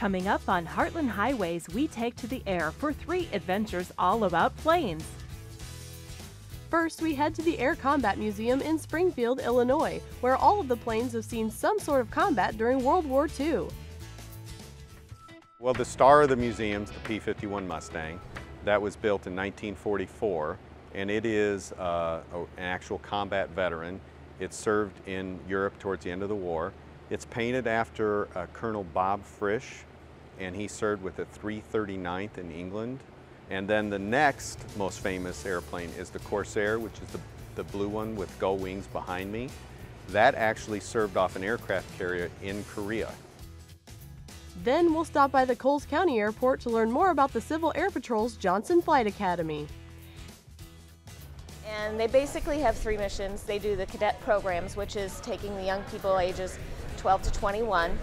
Coming up on Heartland Highways, we take to the air for 3 adventures all about planes. First, we head to the Air Combat Museum in Springfield, Illinois, where all of the planes have seen some sort of combat during World War II. Well, the star of the museum is the P-51 Mustang. That was built in 1944, and it is an actual combat veteran. It served in Europe towards the end of the war. It's painted after Colonel Bob Frisch, and he served with the 339th in England. And then the next most famous airplane is the Corsair, which is the blue one with gull wings behind me. That actually served off an aircraft carrier in Korea. Then we'll stop by the Coles County Airport to learn more about the Civil Air Patrol's Johnson Flight Academy. And they basically have 3 missions. They do the cadet programs, which is taking the young people ages 12 to 21,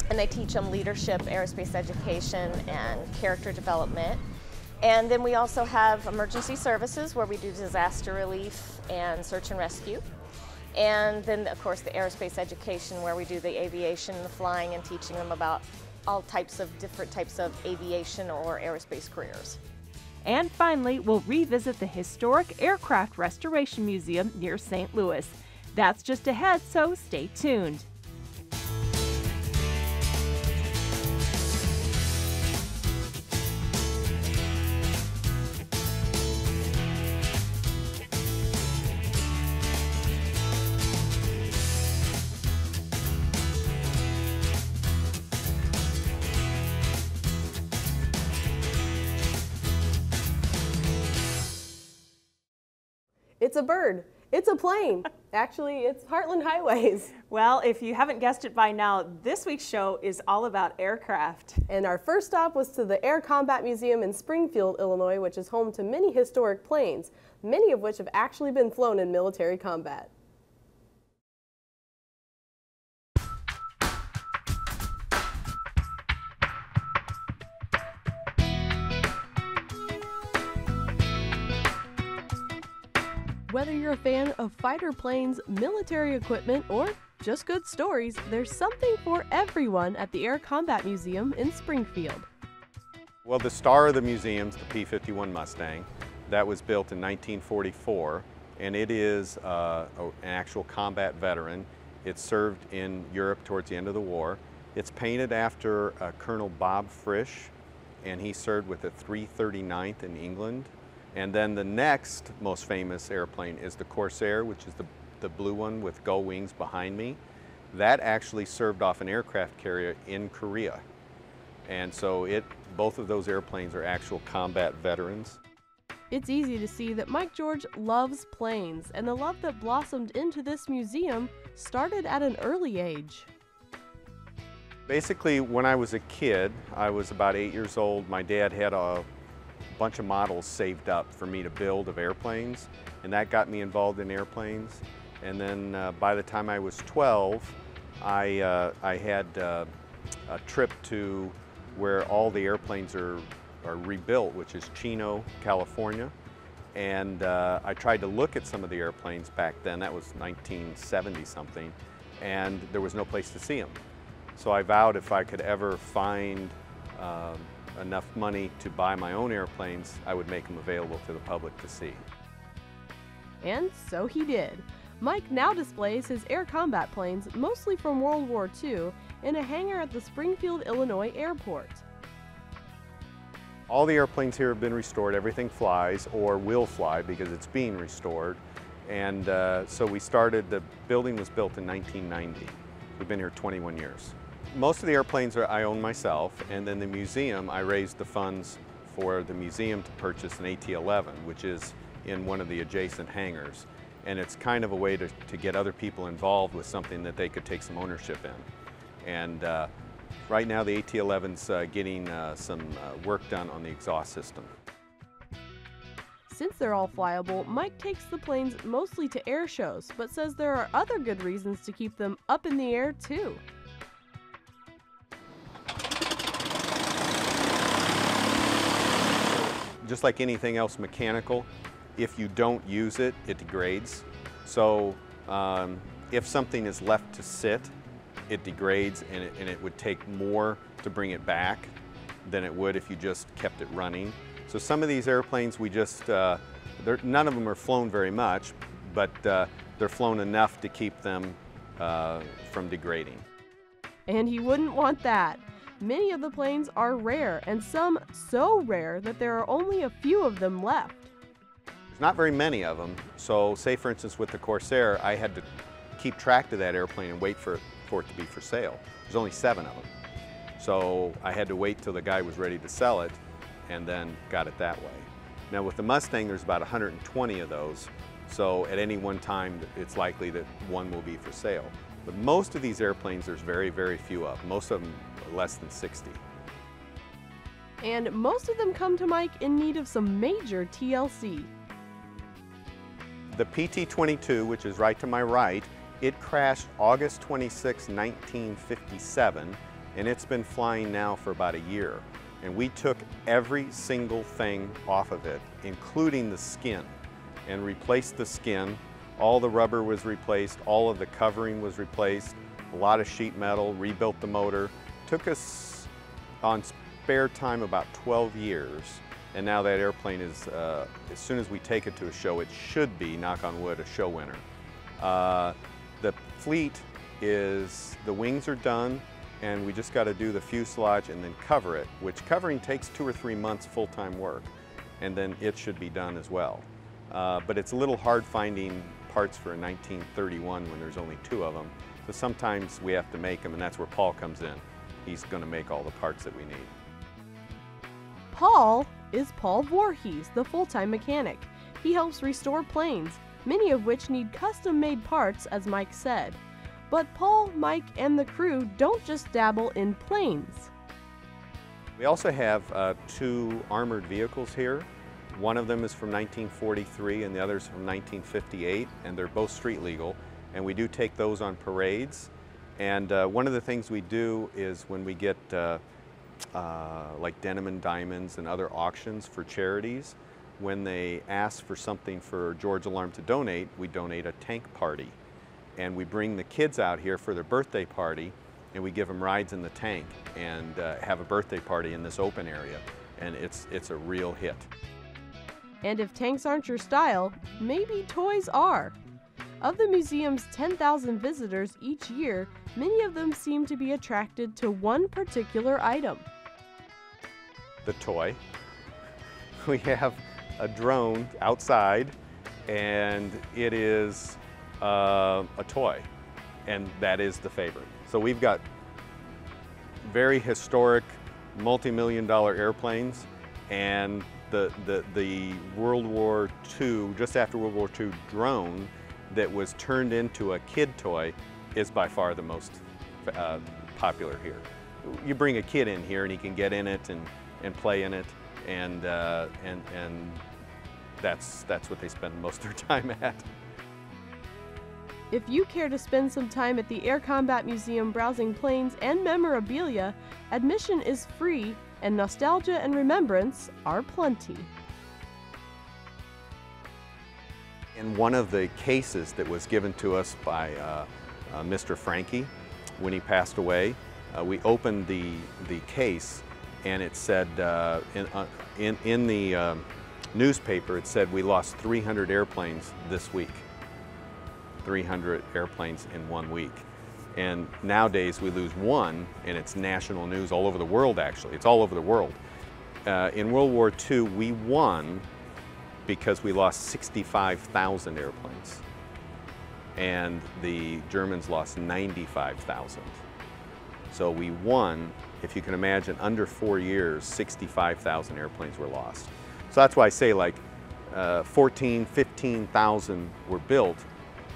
and they teach them leadership, aerospace education, and character development. And then we also have emergency services, where we do disaster relief and search and rescue. And then, of course, the aerospace education, where we do the aviation, the flying, and teaching them about all different types of aviation or aerospace careers. And finally, we'll revisit the historic Aircraft Restoration Museum near St. Louis. That's just ahead, so stay tuned. It's a bird. It's a plane. Actually, it's Heartland Highways. Well, if you haven't guessed it by now, this week's show is all about aircraft. And our first stop was to the Air Combat Museum in Springfield, Illinois, which is home to many historic planes, many of which have actually been flown in military combat. Whether you're a fan of fighter planes, military equipment, or just good stories, there's something for everyone at the Air Combat Museum in Springfield. Well, the star of the museum is the P-51 Mustang. That was built in 1944, and it is an actual combat veteran. It served in Europe towards the end of the war. It's painted after Colonel Bob Frisch, and he served with the 339th in England. And then the next most famous airplane is the Corsair, which is the blue one with gull wings behind me. That actually served off an aircraft carrier in Korea. And so both of those airplanes are actual combat veterans. It's easy to see that Mike George loves planes, and the love that blossomed into this museum started at an early age. Basically, when I was a kid, I was about 8 years old, my dad had a bunch of models saved up for me to build of airplanes, and that got me involved in airplanes. And then by the time I was 12, I had a trip to where all the airplanes are rebuilt, which is Chino, California. And I tried to look at some of the airplanes back then. That was 1970 something, and there was no place to see them. So I vowed if I could ever find enough money to buy my own airplanes, I would make them available to the public to see. And so he did. Mike now displays his air combat planes, mostly from World War II, in a hangar at the Springfield, Illinois airport. All the airplanes here have been restored. Everything flies or will fly because it's being restored. And so the building was built in 1990. We've been here 21 years. Most of the airplanes I own myself, and then the museum, I raised the funds for the museum to purchase an AT-11, which is in one of the adjacent hangars. And it's kind of a way to get other people involved with something that they could take some ownership in. And right now the AT-11's getting some work done on the exhaust system. Since they're all flyable, Mike takes the planes mostly to air shows, but says there are other good reasons to keep them up in the air too. Just like anything else mechanical, if you don't use it, it degrades. So if something is left to sit, it degrades, and it would take more to bring it back than it would if you just kept it running. So some of these airplanes, we just, none of them are flown very much, but they're flown enough to keep them from degrading. And he wouldn't want that. Many of the planes are rare, and some so rare that there are only a few of them left. There's not very many of them. So say for instance with the Corsair, I had to keep track of that airplane and wait for it to be for sale. There's only 7 of them. So I had to wait till the guy was ready to sell it and then got it that way. Now with the Mustang, there's about 120 of those. So at any one time, it's likely that one will be for sale. But most of these airplanes, there's very, very few of. Most of them are less than 60. And most of them come to Mike in need of some major TLC. The PT-22, which is right to my right, it crashed August 26, 1957, and it's been flying now for about a year. And we took every single thing off of it, including the skin, and replaced the skin. All the rubber was replaced, all of the covering was replaced, a lot of sheet metal, rebuilt the motor. Took us on spare time about 12 years, and now that airplane is, as soon as we take it to a show, it should be, knock on wood, a show winner. The fleet is, the wings are done, and we just got to do the fuselage and then cover it, which covering takes 2 or 3 months full-time work, and then it should be done as well. But it's a little hard finding parts for a 1931 when there's only 2 of them. So sometimes we have to make them, and that's where Paul comes in. He's going to make all the parts that we need. Paul is Paul Voorhees, the full-time mechanic. He helps restore planes, many of which need custom-made parts, as Mike said. But Paul, Mike, and the crew don't just dabble in planes. We also have 2 armored vehicles here. One of them is from 1943 and the other is from 1958, and they're both street legal. And we do take those on parades. And one of the things we do is when we get like Denim and Diamonds and other auctions for charities, when they ask for something for George Alarm to donate, we donate a tank party. And we bring the kids out here for their birthday party, and we give them rides in the tank and have a birthday party in this open area. And it's a real hit. And if tanks aren't your style, maybe toys are. Of the museum's 10,000 visitors each year, many of them seem to be attracted to one particular item. The toy. We have a drone outside, and it is a toy, and that is the favorite. So we've got very historic, multi-million-dollar airplanes, and the World War II, just after World War II drone that was turned into a kid toy is by far the most popular here. You bring a kid in here and he can get in it and play in it, and that's what they spend most of their time at. If you care to spend some time at the Air Combat Museum browsing planes and memorabilia, admission is free and nostalgia and remembrance are plenty. In one of the cases that was given to us by Mr. Frankie when he passed away, we opened the case, and it said in the newspaper, it said we lost 300 airplanes this week. 300 airplanes in 1 week. And nowadays we lose 1, and it's national news all over the world, actually. It's all over the world. In World War II, we won because we lost 65,000 airplanes. And the Germans lost 95,000. So we won, if you can imagine, under 4 years, 65,000 airplanes were lost. So that's why I say like 14, 15,000 were built,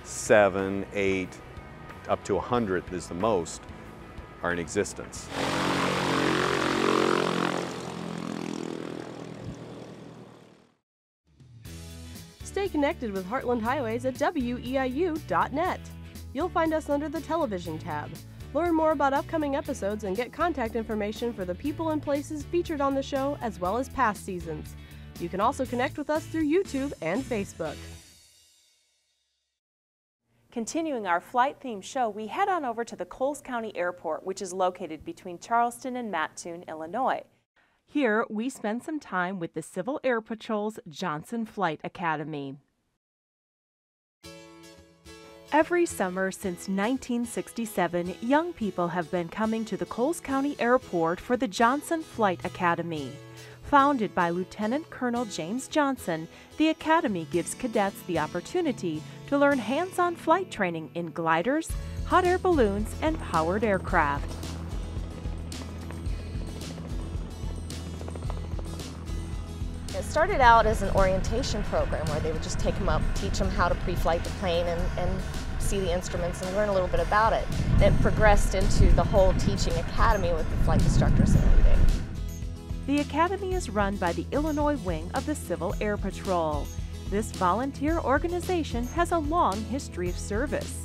7, 8, up to 100 is the most, are in existence. Stay connected with Heartland Highways at WEIU.net. You'll find us under the Television tab. Learn more about upcoming episodes and get contact information for the people and places featured on the show, as well as past seasons. You can also connect with us through YouTube and Facebook. Continuing our flight-themed show, we head on over to the Coles County Airport, which is located between Charleston and Mattoon, Illinois. Here, we spend some time with the Civil Air Patrol's Johnson Flight Academy. Every summer since 1967, young people have been coming to the Coles County Airport for the Johnson Flight Academy. Founded by Lieutenant Colonel James Johnson, the Academy gives cadets the opportunity to learn hands-on flight training in gliders, hot air balloons, and powered aircraft. It started out as an orientation program where they would just take them up, teach them how to pre-flight the plane and see the instruments and learn a little bit about it. And it progressed into the whole teaching academy with the flight instructors and everything. The Academy is run by the Illinois wing of the Civil Air Patrol. This volunteer organization has a long history of service.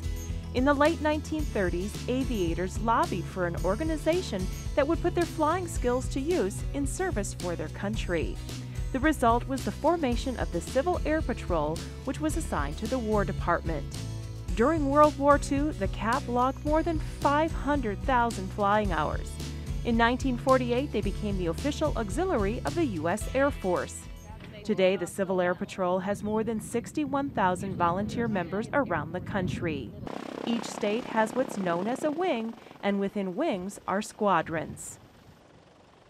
In the late 1930s, aviators lobbied for an organization that would put their flying skills to use in service for their country. The result was the formation of the Civil Air Patrol, which was assigned to the War Department. During World War II, the CAP logged more than 500,000 flying hours. In 1948, they became the official auxiliary of the U.S. Air Force. Today, the Civil Air Patrol has more than 61,000 volunteer members around the country. Each state has what's known as a wing, and within wings are squadrons.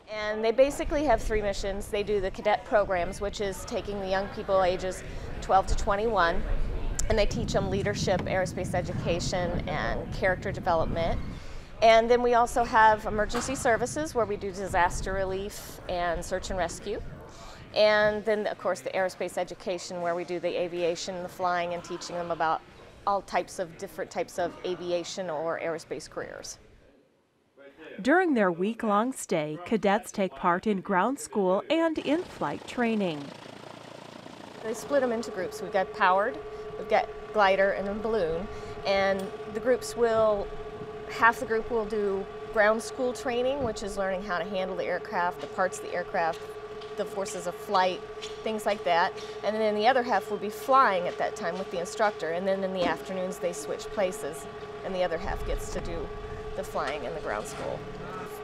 And they basically have three missions. They do the cadet programs, which is taking the young people ages 12 to 21, and they teach them leadership, aerospace education, and character development. And then we also have emergency services where we do disaster relief and search and rescue. And then, of course, the aerospace education where we do the aviation, the flying, and teaching them about all different types of aviation or aerospace careers. During their week-long stay, cadets take part in ground school and in-flight training. They split them into groups. We've got powered, we've got glider, and then balloon. And the groups will, half the group will do ground school training, which is learning how to handle the aircraft, the parts of the aircraft, the forces of flight, things like that. And then the other half will be flying at that time with the instructor. And then in the afternoons they switch places, and the other half gets to do the flying and the ground school.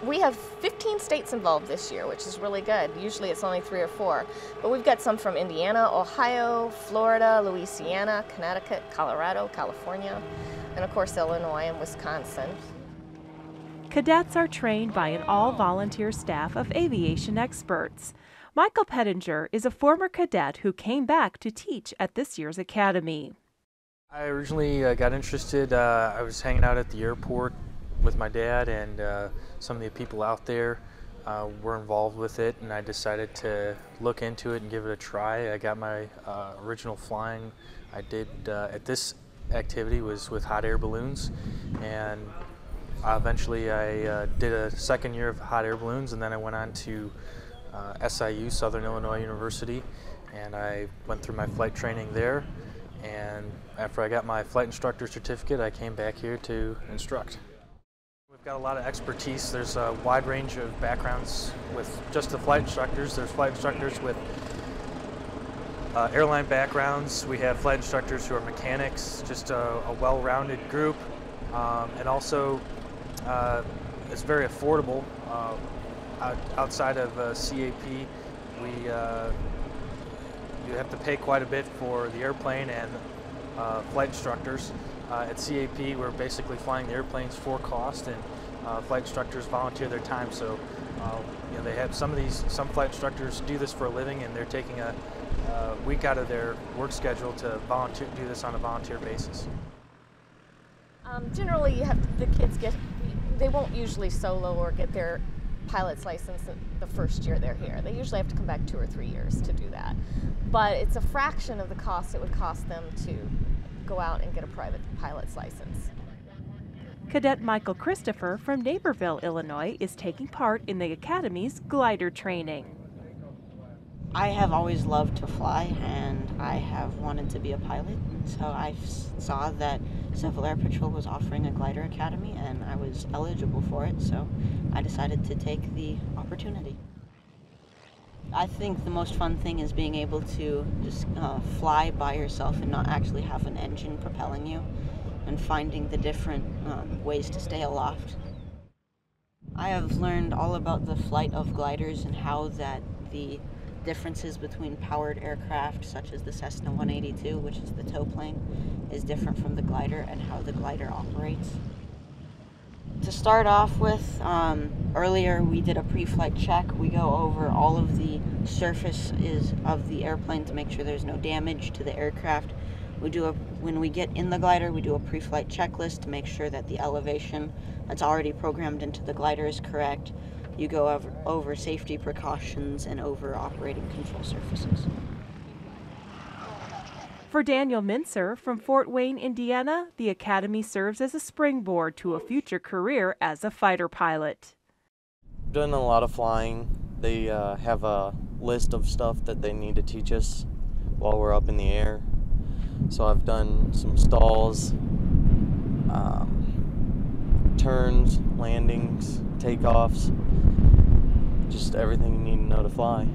We have 15 states involved this year, which is really good. Usually it's only 3 or 4, but we've got some from Indiana, Ohio, Florida, Louisiana, Connecticut, Colorado, California, and of course Illinois and Wisconsin. Cadets are trained by an all-volunteer staff of aviation experts. Michael Pettinger is a former cadet who came back to teach at this year's academy. I originally got interested. I was hanging out at the airport with my dad, and some of the people out there were involved with it, and I decided to look into it and give it a try. I got my original flying I did at this activity was with hot air balloons, and eventually I did a second year of hot air balloons, and then I went on to SIU, Southern Illinois University, and I went through my flight training there, and after I got my flight instructor certificate, I came back here to instruct. We've got a lot of expertise. There's a wide range of backgrounds with just the flight instructors. There's flight instructors with airline backgrounds. We have flight instructors who are mechanics, just a well-rounded group, and also it's very affordable. Outside of CAP, you have to pay quite a bit for the airplane and flight instructors. At CAP, we're basically flying the airplanes for cost, and flight instructors volunteer their time. So, they have some flight instructors do this for a living, and they're taking a week out of their work schedule to do this on a volunteer basis. Generally, the kids they won't usually solo or get their pilot's license the first year they're here. They usually have to come back 2 or 3 years to do that. But it's a fraction of the cost it would cost them to go out and get a private pilot's license. Cadet Michael Christopher from Naperville, Illinois, is taking part in the Academy's glider training. I have always loved to fly, and I have wanted to be a pilot, and so I saw that Civil Air Patrol was offering a glider academy, and I was eligible for it, so I decided to take the opportunity. I think the most fun thing is being able to just fly by yourself and not actually have an engine propelling you. and finding the different ways to stay aloft. I have learned all about the flight of gliders and how that the differences between powered aircraft, such as the Cessna 182, which is the tow plane, is different from the glider and how the glider operates. To start off with, earlier we did a pre-flight check. We go over all of the surfaces of the airplane to make sure there's no damage to the aircraft. When we get in the glider, we do a pre-flight checklist to make sure that the elevation that's already programmed into the glider is correct. You go over safety precautions and over operating control surfaces. For Daniel Mincer from Fort Wayne, Indiana, the Academy serves as a springboard to a future career as a fighter pilot. Done a lot of flying. They have a list of stuff that they need to teach us while we're up in the air. So I've done some stalls, turns, landings, takeoffs, just everything you need to know to fly.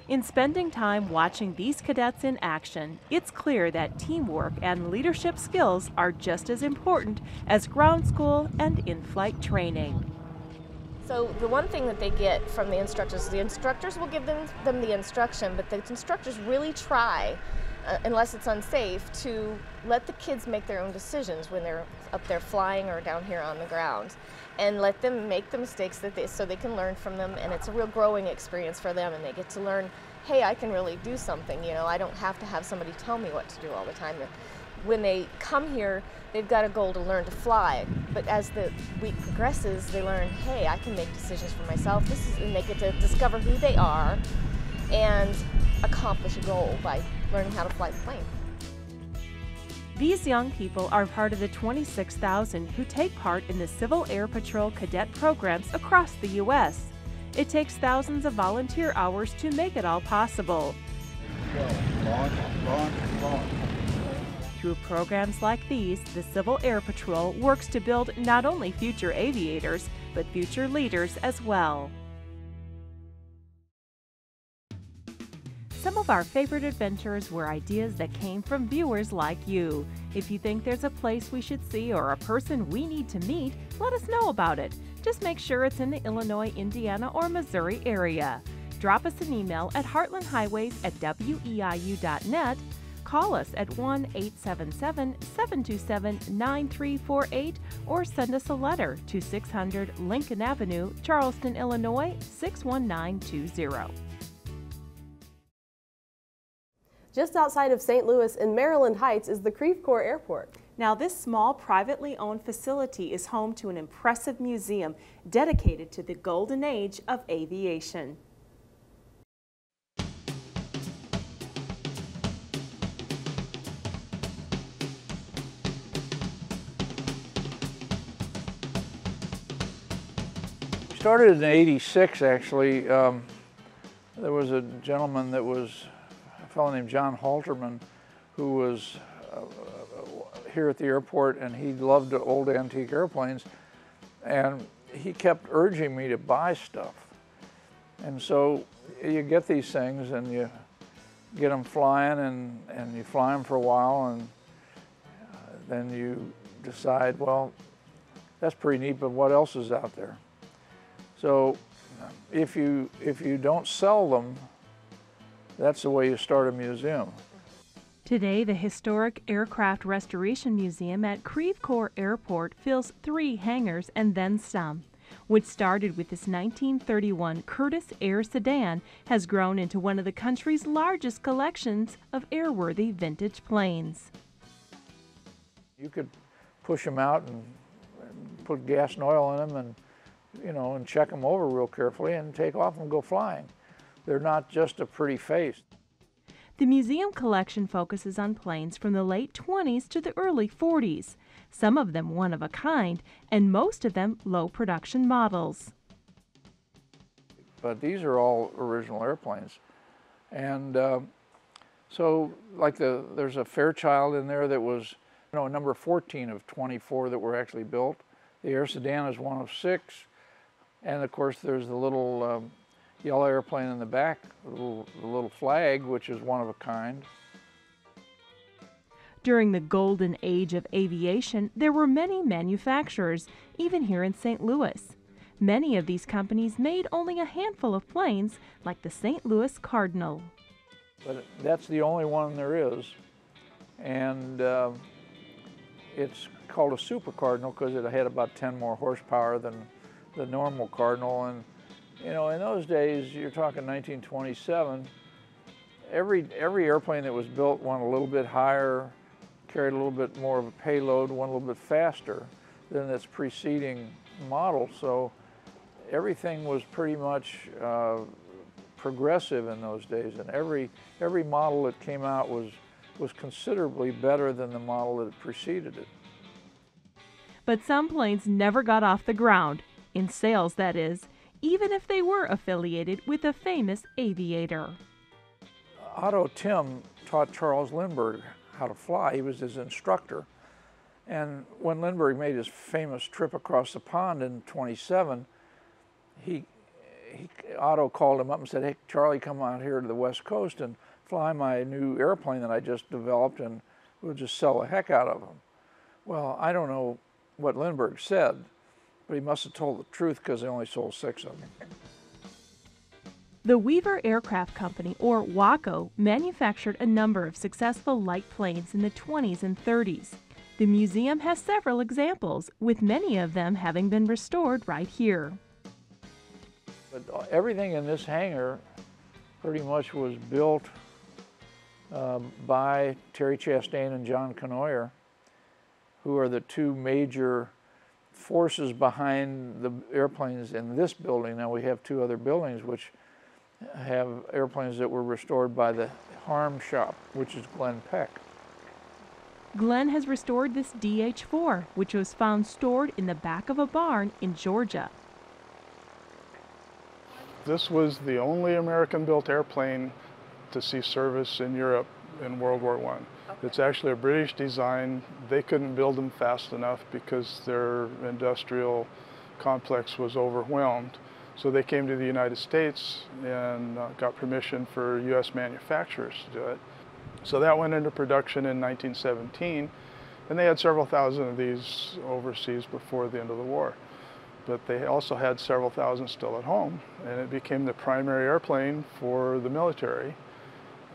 In spending time watching these cadets in action, it's clear that teamwork and leadership skills are just as important as ground school and in-flight training. So the one thing that they get from the instructors will give them the instruction, but the instructors really try, unless it's unsafe, to let the kids make their own decisions when they're up there flying or down here on the ground, and let them make the mistakes so they can learn from them, and it's a real growing experience for them, and they get to learn, hey, I can really do something, you know, I don't have to have somebody tell me what to do all the time. When they come here, they've got a goal to learn to fly, but as the week progresses, they learn, hey, I can make decisions for myself, and they get to discover who they are and accomplish a goal by learning how to fly the plane. These young people are part of the 26,000 who take part in the Civil Air Patrol cadet programs across the U.S. It takes thousands of volunteer hours to make it all possible. Launch, launch, launch. Through programs like these, the Civil Air Patrol works to build not only future aviators, but future leaders as well. Some of our favorite adventures were ideas that came from viewers like you. If you think there's a place we should see or a person we need to meet, let us know about it. Just make sure it's in the Illinois, Indiana, or Missouri area. Drop us an email at heartlandhighways@weiu.net, call us at 1-877-727-9348, or send us a letter to 600 Lincoln Avenue, Charleston, Illinois, 61920. Just outside of St. Louis in Maryland Heights is the Creve Coeur Airport. Now, this small, privately owned facility is home to an impressive museum dedicated to the golden age of aviation. Started in '86, actually. There was a gentleman that was a fellow named John Halterman, who was here at the airport, and he loved old antique airplanes, and he kept urging me to buy stuff. And so you get these things and you get them flying, and you fly them for a while, and then you decide, well, that's pretty neat, but what else is out there? So if you don't sell them, that's the way you start a museum. Today, the Historic Aircraft Restoration Museum at Creve Coeur Airport fills 3 hangars and then some. Which started with this 1931 Curtiss Air sedan, has grown into one of the country's largest collections of airworthy vintage planes. You could push them out and put gas and oil in them, and and check them over real carefully and take off and go flying. They're not just a pretty face. The museum collection focuses on planes from the late 20s to the early 40s, some of them one of a kind, and most of them low production models. But these are all original airplanes. And so like there's a Fairchild in there that was number 14 of 24 that were actually built. The Air Sedan is one of 6. And of course there's the little yellow airplane in the back, the little flag, which is one of a kind. During the golden age of aviation, there were many manufacturers, even here in St. Louis. Many of these companies made only a handful of planes, like the St. Louis Cardinal. But that's the only one there is, and it's called a Super Cardinal because it had about 10 more horsepower than the normal Cardinal. And you know, in those days, you're talking 1927, every airplane that was built went a little bit higher, carried a little bit more of a payload, went a little bit faster than its preceding model. So everything was pretty much progressive in those days, and every model that came out was considerably better than the model that preceded it. But some planes never got off the ground, in sales that is, even if they were affiliated with a famous aviator. Otto Timm taught Charles Lindbergh how to fly. He was his instructor. And when Lindbergh made his famous trip across the pond in '27, Otto called him up and said, "Hey, Charlie, come out here to the West Coast and fly my new airplane that I just developed, and we'll just sell the heck out of them." Well, I don't know what Lindbergh said, but he must have told the truth because they only sold 6 of them. The Weaver Aircraft Company, or WACO, manufactured a number of successful light planes in the 20s and 30s. The museum has several examples, with many of them having been restored right here. But everything in this hangar pretty much was built by Terry Chastain and John Coeur, who are the two major forces behind the airplanes in this building. Now we have 2 other buildings which have airplanes that were restored by the Harm shop, which is Glenn Peck. Glenn has restored this DH-4, which was found stored in the back of a barn in Georgia. This was the only American-built airplane to see service in Europe in World War I. Okay. It's actually a British design. They couldn't build them fast enough because their industrial complex was overwhelmed. So they came to the United States and got permission for U.S. manufacturers to do it. So that went into production in 1917, and they had several thousand of these overseas before the end of the war. But they also had several thousand still at home, and it became the primary airplane for the military.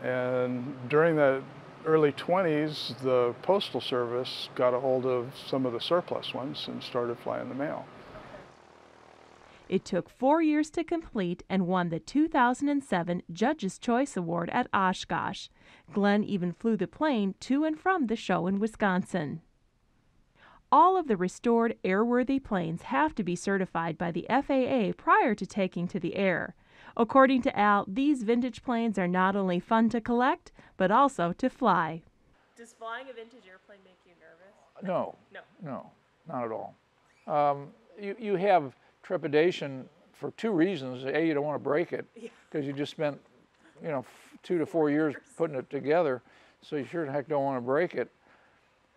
And during the early 20s, the Postal Service got a hold of some of the surplus ones and started flying the mail. It took 4 years to complete and won the 2007 Judge's Choice Award at Oshkosh. Glenn even flew the plane to and from the show in Wisconsin. All of the restored airworthy planes have to be certified by the FAA prior to taking to the air. According to Al, these vintage planes are not only fun to collect, but also to fly. Does flying a vintage airplane make you nervous? No, not at all. You have trepidation for 2 reasons. A, you don't want to break it because you just spent, 2 to 4 years putting it together, so you sure the heck don't want to break it.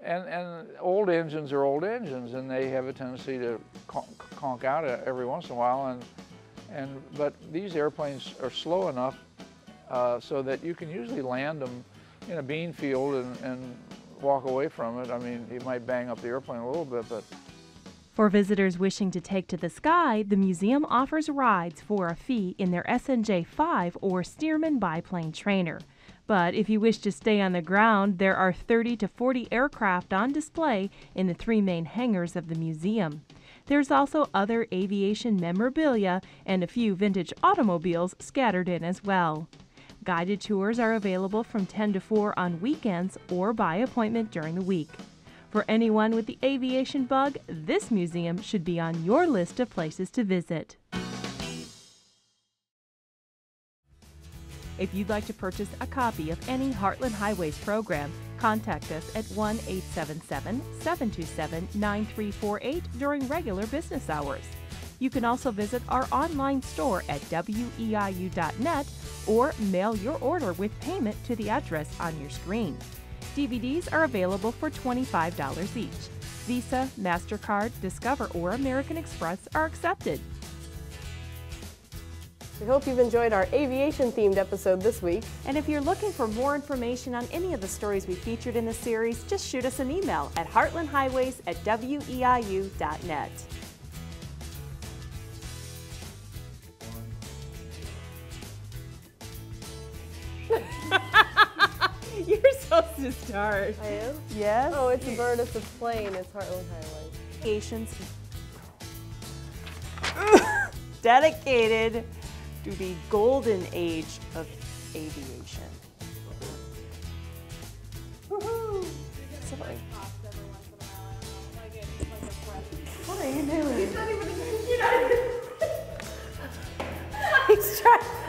And old engines are old engines, and they have a tendency to conk out every once in a while. But these airplanes are slow enough so that you can usually land them in a bean field and walk away from it. I mean, you might bang up the airplane a little bit, but. For visitors wishing to take to the sky, the museum offers rides for a fee in their SNJ-5 or Stearman biplane trainer. But if you wish to stay on the ground, there are 30 to 40 aircraft on display in the 3 main hangars of the museum. There's also other aviation memorabilia and a few vintage automobiles scattered in as well. Guided tours are available from 10 to 4 on weekends or by appointment during the week. For anyone with the aviation bug, this museum should be on your list of places to visit. If you'd like to purchase a copy of any Heartland Highways program, contact us at 1-877-727-9348 during regular business hours. You can also visit our online store at WEIU.net or mail your order with payment to the address on your screen. DVDs are available for $25 each. Visa, MasterCard, Discover, or American Express are accepted. We hope you've enjoyed our aviation-themed episode this week. And if you're looking for more information on any of the stories we featured in the series, just shoot us an email at heartlandhighways@weiu.net. You're supposed to start. I am? Yes. Oh, it's a bird, it's a plane, it's Heartland Highways. Aviation's dedicated to the golden age of aviation. Woohoo! Sorry. What are you doing? He's not even. He's trying.